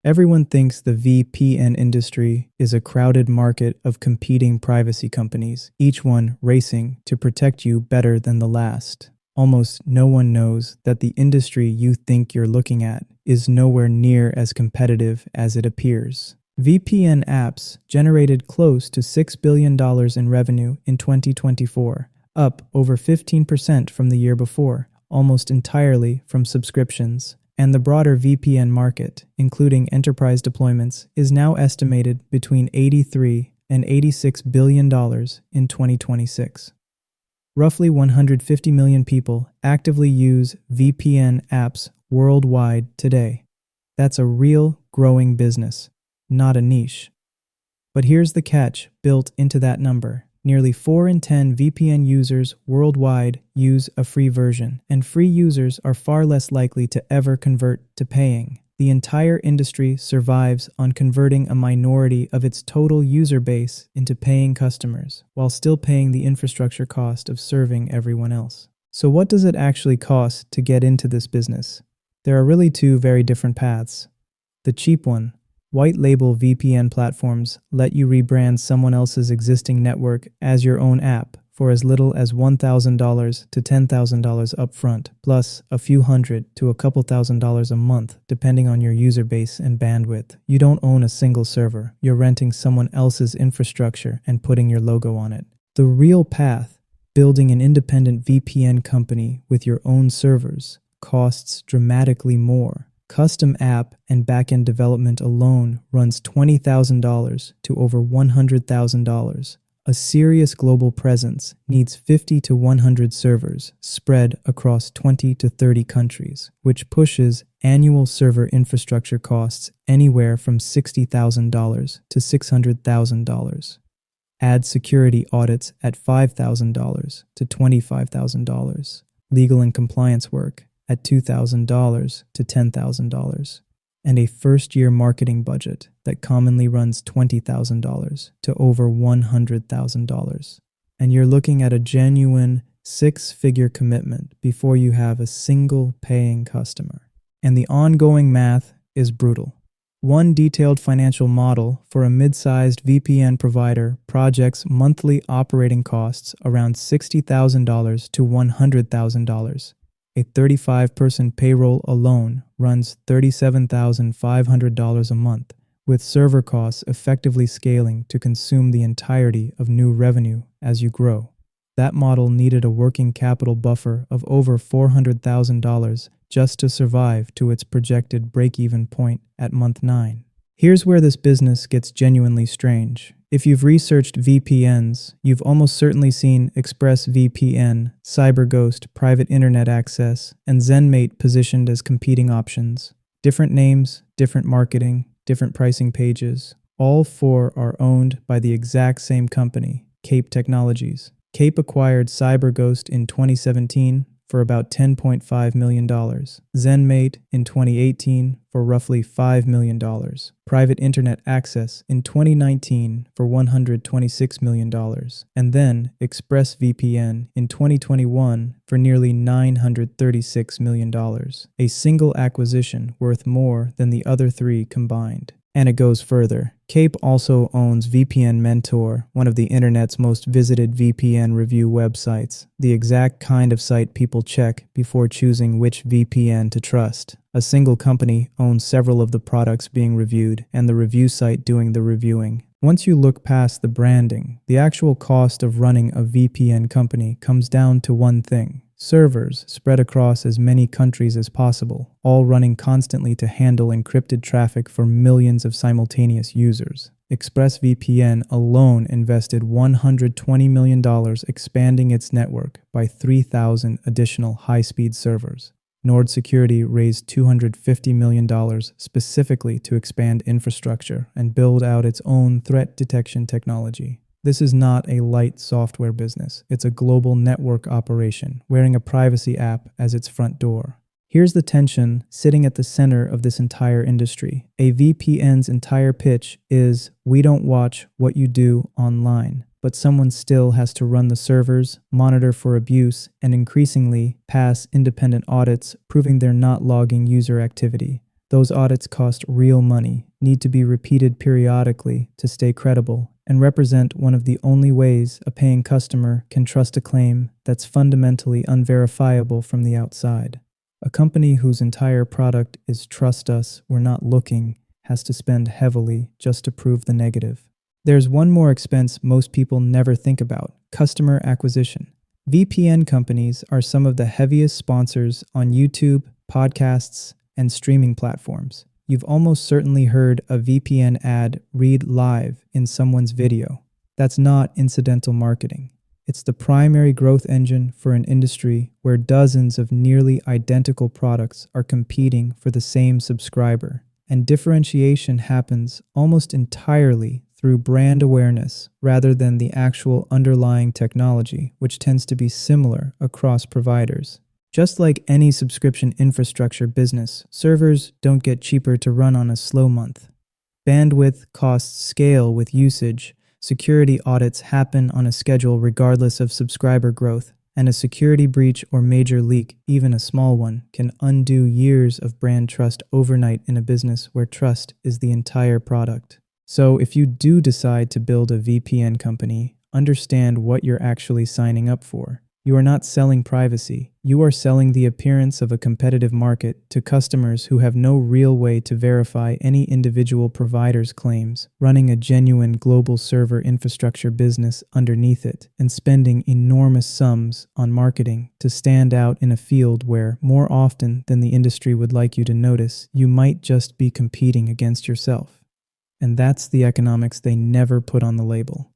Everyone thinks the VPN industry is a crowded market of competing privacy companies, each one racing to protect you better than the last. Almost no one knows that the industry you think you're looking at is nowhere near as competitive as it appears. VPN apps generated close to $6 billion in revenue in 2024, up over 15% from the year before, almost entirely from subscriptions. And the broader VPN market, including enterprise deployments, is now estimated between $83 and $86 billion in 2026. Roughly 150 million people actively use VPN apps worldwide today. That's a real growing business, not a niche. But here's the catch built into that number. Nearly 4 in 10 VPN users worldwide use a free version, and free users are far less likely to ever convert to paying. The entire industry survives on converting a minority of its total user base into paying customers, while still paying the infrastructure cost of serving everyone else. So what does it actually cost to get into this business? There are really two very different paths. The cheap one, white label VPN platforms let you rebrand someone else's existing network as your own app for as little as $1,000 to $10,000 upfront, plus a few hundred to a couple $1,000s a month, depending on your user base and bandwidth. You don't own a single server. You're renting someone else's infrastructure and putting your logo on it. The real path, building an independent VPN company with your own servers, costs dramatically more. Custom app and backend development alone runs $20,000 to over $100,000. A serious global presence needs 50 to 100 servers spread across 20 to 30 countries, which pushes annual server infrastructure costs anywhere from $60,000 to $600,000. Add security audits at $5,000 to $25,000. Legal and compliance work at $2,000 to $10,000, and a first-year marketing budget that commonly runs $20,000 to over $100,000. And you're looking at a genuine six-figure commitment before you have a single paying customer. And the ongoing math is brutal. One detailed financial model for a mid-sized VPN provider projects monthly operating costs around $60,000 to $100,000. A 35-person payroll alone runs $37,500 a month, with server costs effectively scaling to consume the entirety of new revenue as you grow. That model needed a working capital buffer of over $400,000 just to survive to its projected break-even point at month 9. Here's where this business gets genuinely strange. If you've researched VPNs, you've almost certainly seen ExpressVPN, CyberGhost, Private Internet Access, and ZenMate positioned as competing options. Different names, different marketing, different pricing pages. All four are owned by the exact same company, Cape Technologies. Cape acquired CyberGhost in 2017 for about $10.5 million, ZenMate in 2018 for roughly $5 million, Private Internet Access in 2019 for $126 million, and then ExpressVPN in 2021 for nearly $936 million, a single acquisition worth more than the other three combined. And it goes further. Cape also owns VPN Mentor, one of the internet's most visited VPN review websites, the exact kind of site people check before choosing which VPN to trust. A single company owns several of the products being reviewed, and the review site doing the reviewing. Once you look past the branding, the actual cost of running a VPN company comes down to one thing: servers spread across as many countries as possible, all running constantly to handle encrypted traffic for millions of simultaneous users. ExpressVPN alone invested $120 million expanding its network by 3,000 additional high-speed servers. Nord Security raised $250 million specifically to expand infrastructure and build out its own threat detection technology. This is not a light software business. It's a global network operation, wearing a privacy app as its front door. Here's the tension sitting at the center of this entire industry. A VPN's entire pitch is, we don't watch what you do online, but someone still has to run the servers, monitor for abuse, and increasingly pass independent audits proving they're not logging user activity. Those audits cost real money, need to be repeated periodically to stay credible, and represent one of the only ways a paying customer can trust a claim that's fundamentally unverifiable from the outside. A company whose entire product is "trust us, we're not looking" has to spend heavily just to prove the negative. There's one more expense most people never think about: customer acquisition. VPN companies are some of the heaviest sponsors on YouTube, podcasts, and streaming platforms. You've almost certainly heard a VPN ad read live in someone's video. That's not incidental marketing. It's the primary growth engine for an industry where dozens of nearly identical products are competing for the same subscriber. And differentiation happens almost entirely through brand awareness rather than the actual underlying technology, which tends to be similar across providers. Just like any subscription infrastructure business, servers don't get cheaper to run on a slow month. Bandwidth costs scale with usage. Security audits happen on a schedule regardless of subscriber growth, and a security breach or major leak, even a small one, can undo years of brand trust overnight in a business where trust is the entire product. So if you do decide to build a VPN company, understand what you're actually signing up for. You are not selling privacy. You are selling the appearance of a competitive market to customers who have no real way to verify any individual provider's claims, running a genuine global server infrastructure business underneath it, and spending enormous sums on marketing to stand out in a field where, more often than the industry would like you to notice, you might just be competing against yourself. And that's the economics they never put on the label.